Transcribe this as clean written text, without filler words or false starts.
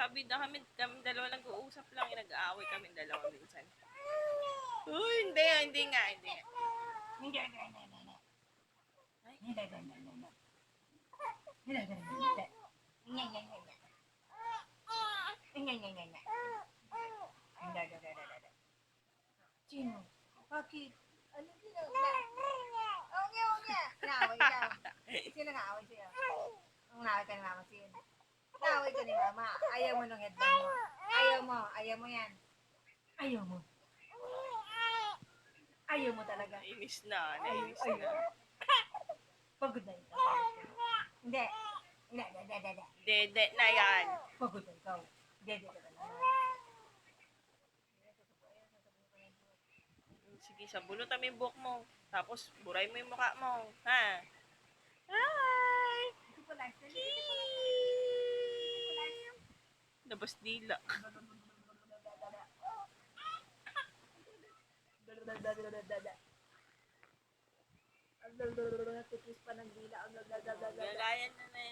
sabi na kami dalawa nag-uusap lang, nag-aaway kami dalawa minsan. Uy, hindi nga. Hindi, hindi. Hindi, hindi, hindi, hindi. Ay, Hindi, hindi, hindi, hindi. Hindi, hindi, hindi. Hindi, hindi, hindi. Hindi, hindi, hindi. Hindi, hindi, hindi, hindi. Sino? Bakit? Ano ginawa? Oo nga, oo nga. Naaway ka. Sino nga-away sa'yo? Ang naaway ka ni Mama, sino? Naaway ka ni Mama. Ayaw mo nung headband mo. Ayaw mo yan. Ayaw mo. Ayaw mo talaga. nainis na. Pagod na ikaw. Hindi. Hindi, hindi, hindi, hindi. Dede na yan. Pagod na ikaw. Dede ka talaga. Sige, sabunutan mo yung buhok mo. Tapos, buray mo yung mukha mo. Ha? Hi! Ito pala. Labas dila. Ang titis pa ng dila. Gagayan na yan.